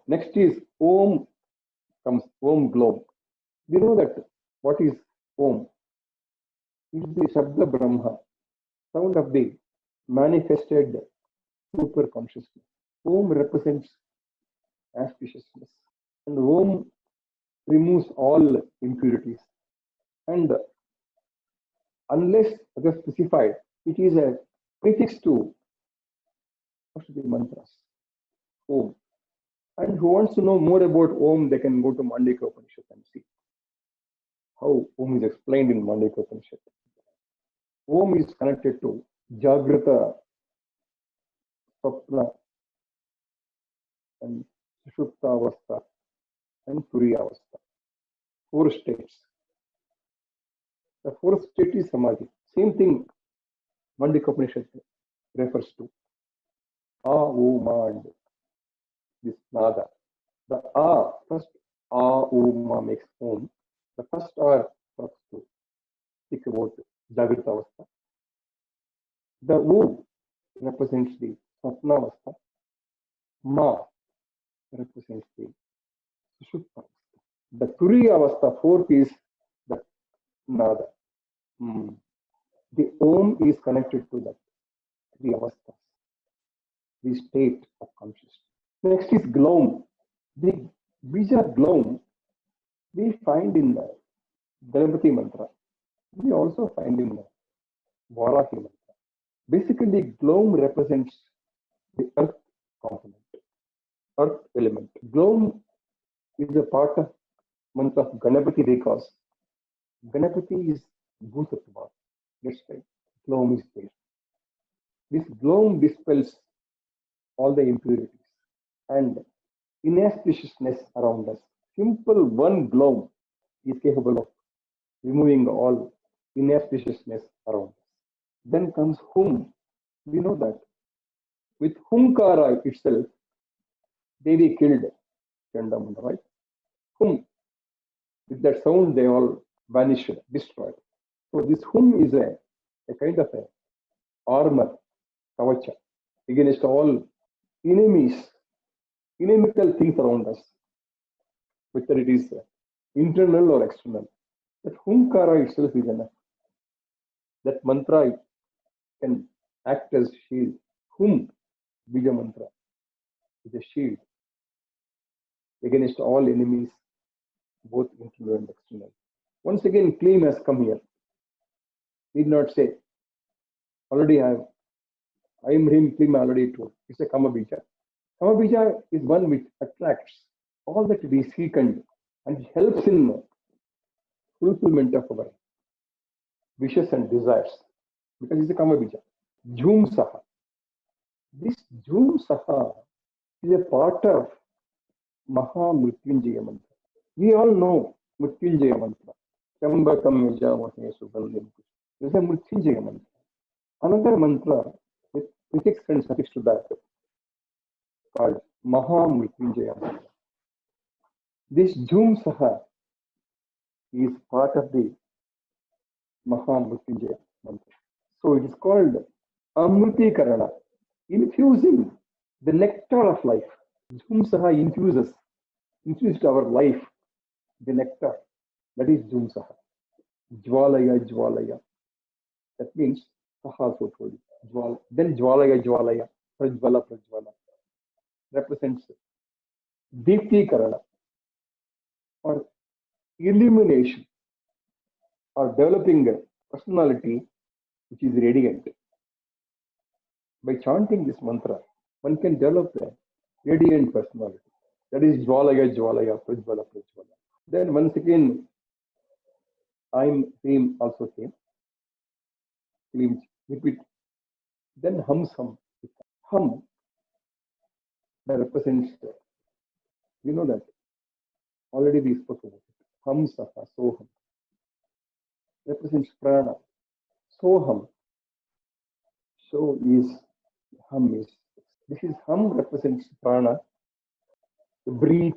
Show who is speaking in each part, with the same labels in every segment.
Speaker 1: Next is Om comes Om Glom. We know that what is Om? It is the Shabda Brahma, sound of the manifested super consciousness. Om represents auspiciousness, and Om removes all impurities. And unless other specified, it is a prefix to the mantras. Om. And who wants to know more about Om, they can go to Mandika Upanishad and see how Om is explained in Mandika Upanishad. Om is connected to Jagrata, Swapna, and Sushupta Avastha, and Turiya Avastha. 4 states. The 4th state is Samadhi. Same thing Mandika Upanishad refers to. A, O, Ma, and this Nada. The A, first A, O, Ma makes Om. The first R talks to speak about Jagrata Avastha. The O represents the Swapna Avastha. Ma represents the Sushupta Avastha. The Turiya Avastha, 4th, is the Nada. The Om is connected to that 3 avasthas, the state of consciousness. Next is Glom. The Bija Glom we find in the Ganapati mantra. We also find in the Varahi mantra. Basically, Glom represents the earth component, earth element. Glom is a part of mantra of Ganapati because Ganapati is Bhutattva. That's why Glom is there. This Glom dispels all the impurities and inauspiciousness around us. Simple one Glom is capable of removing all inauspiciousness around us. Then comes Hum. We know that with Humkara itself, Devi killed Chandamunda, right? Hum. With that sound, they all vanished, destroyed. So this Hum is a kind of a armor, kavacha, against all enemies, inimical things around us, whether it is internal or external. That Humkara itself is enough. That mantra can act as shield. Hum, Bija mantra, is a shield against all enemies, both internal and external. Once again, claim has come here. Need not say. Already I am him, claim already told. It's a Kama Bija. Kama Bija is one which attracts all that we seek and helps in fulfillment of our wishes and desires. Because it's a Kama Bija. Jhum Saha. This Jhum Saha is a part of Maha Mrityunjaya mantra. We all know Mrityunjaya mantra. Chambakam Yajamahe Sugandhim. This is a Mrityunjaya mantra. Another mantra with prefix and suffix to that called Maha Mrityunjaya mantra. This Jhum Saha is part of the Maha Mrityunjaya mantra. So it is called Amriti Karana, infusing the nectar of life. Jhum Saha infused our life, the nectar. That is Jhum Saha. Jwalaya, Jwalaya. That means Saha also told you. Then Jwalaya, Jwalaya. Prajvala, Prajvala. Represents Deepti Karana, or illumination, or developing a personality which is radiant. By chanting this mantra, one can develop a radiant personality. That is Jwalaya, Jwalaya, Prajvala, Prajvala. Then once again, I'm same also came. Repeat. Then Hum Sam. Hum that represents, we know that already we spoke about it. Hum Saha, Soham represents prana. Soham. So is Hum is. This is Hum represents prana, the breathe,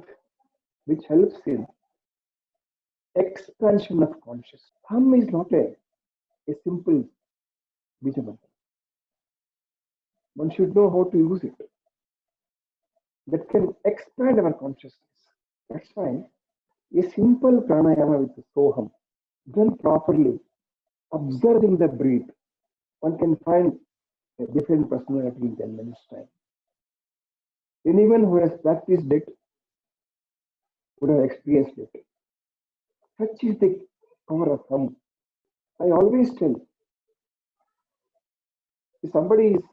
Speaker 1: which helps in expansion of consciousness. Hum is not a simple Bija mantra. One should know how to use it. that can expand our consciousness. That's why a simple pranayama with Soham, done properly, observing the breath, one can find a different personality in 10 minutes' time. Anyone who has practiced it would have experienced it. Such is the power of Hum. I always tell, if somebody is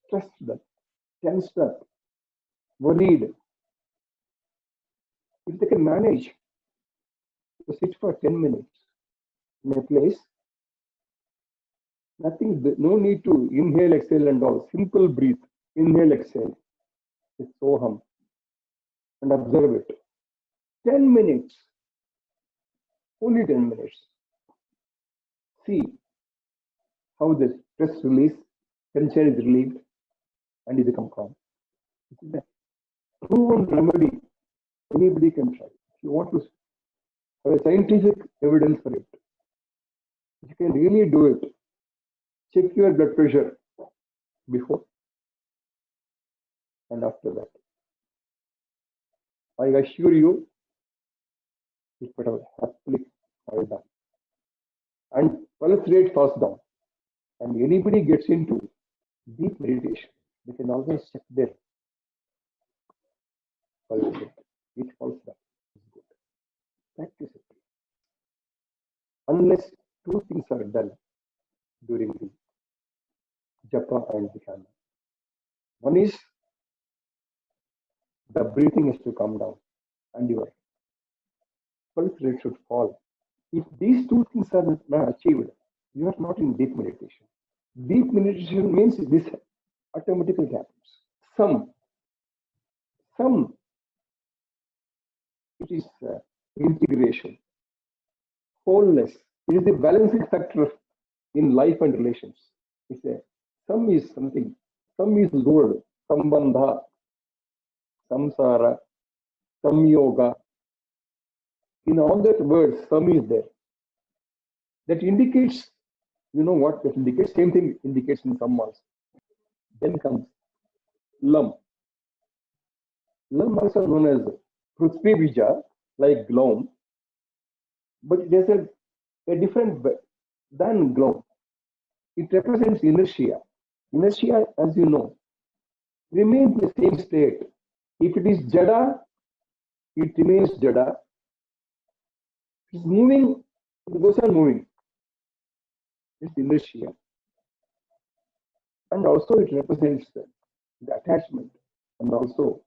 Speaker 1: stressed up, tensed up, worried, if they can manage to sit for 10 minutes in a place, nothing, no need to inhale, exhale and all. Simple breathe, inhale, exhale. It's Soham. And observe it. 10 minutes. Only 10 minutes. See how the stress release, tension is relieved, and you become calm. This is a proven remedy. Anybody can try. If you want to have a scientific evidence for it, you can really do it. Check your blood pressure before and after that. I assure you, it would have happily fall down. And pulse rate falls down. And anybody gets into deep meditation, they can always check their pulse rate. It falls down. It's good. Practice it. Unless two things are done during the japa and dhyana. One is the breathing is to come down and your pulse rate should fall. If these two things are not achieved, you are not in deep meditation. Deep meditation means this automatically happens. Some, it is integration, wholeness. It is the balancing factor in life and relations. It's a, some is something, some is Lord, sambandha, samsara, samyoga. In all that words, some is there. That indicates, you know what that indicates? Same thing indicates in some also. Then comes lam. Lam also known as Prithvi Bija, like Glom, but it has a different than Glom. It represents inertia. Inertia, as you know, remains the same state. If it is Jada, it remains Jada. It is moving, it goes on moving. It's inertia. And also it represents the attachment and also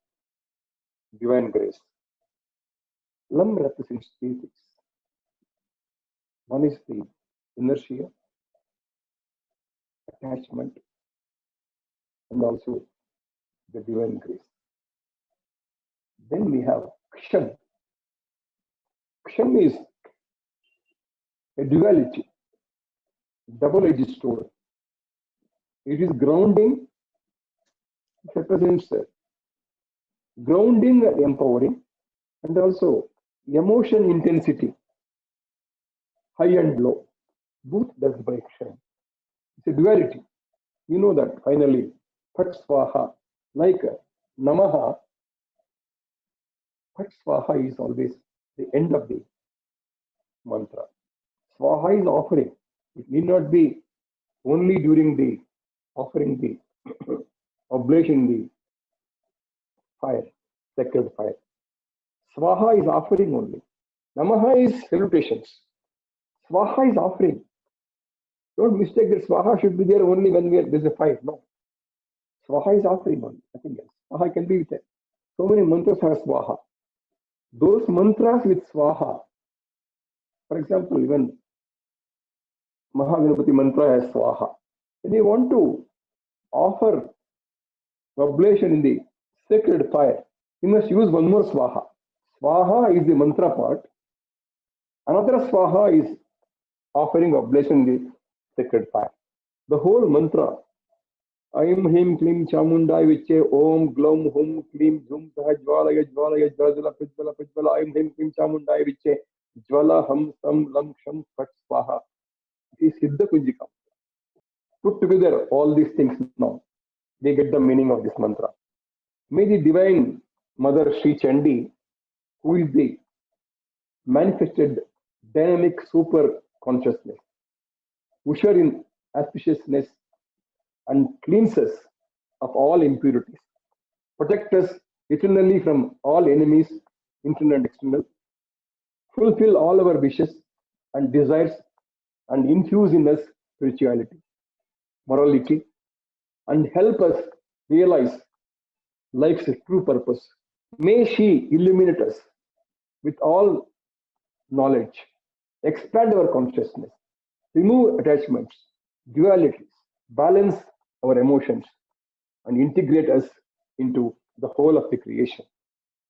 Speaker 1: divine grace. Lam represents three things. One is the inertia, attachment, and also the divine grace. Then we have Ksham. Ksham is a duality, double-edged sword. It is grounding, it represents grounding and empowering, and also emotion intensity, high and low, both does by Ksham. It's a duality. You know that finally, Phat Swaha, like Namaha, Phat Swaha is always the end of the mantra. Swaha is offering. It need not be only during the offering the oblation, the fire, sacred fire. Swaha is offering only. Namaha is salutations. Swaha is offering. Don't mistake that Swaha should be there only when there's a fire. No. Swaha is offering only, nothing else. Swaha can be there. So many mantras have Swaha. Those mantras with Swaha, for example, even Mahaganapati mantra has Swaha. When you want to offer oblation in the sacred fire, you must use one more Swaha. Swaha is the mantra part. Another Swaha is offering oblation in the sacred fire. The whole mantra, Aim Him Klim Chamundai Viche Om Glom Hum Klim Zum Jwalaya Jwalaya Jwala Pijwala Pijwala Aim Him Klim Chamundai Viche Jwala Hum Sam Lam Sham Phat Swaha. It is Siddha Kunjika. Put together all these things now, they get the meaning of this mantra. May the divine Mother Sri Chandi, who is the manifested dynamic super consciousness, usher in auspiciousness and cleanse us of all impurities, protect us eternally from all enemies, internal and external, fulfill all our wishes and desires, and infuse in us spirituality, morality, and help us realize life's true purpose. May she illuminate us with all knowledge, expand our consciousness, remove attachments, dualities, balance our emotions, and integrate us into the whole of the creation.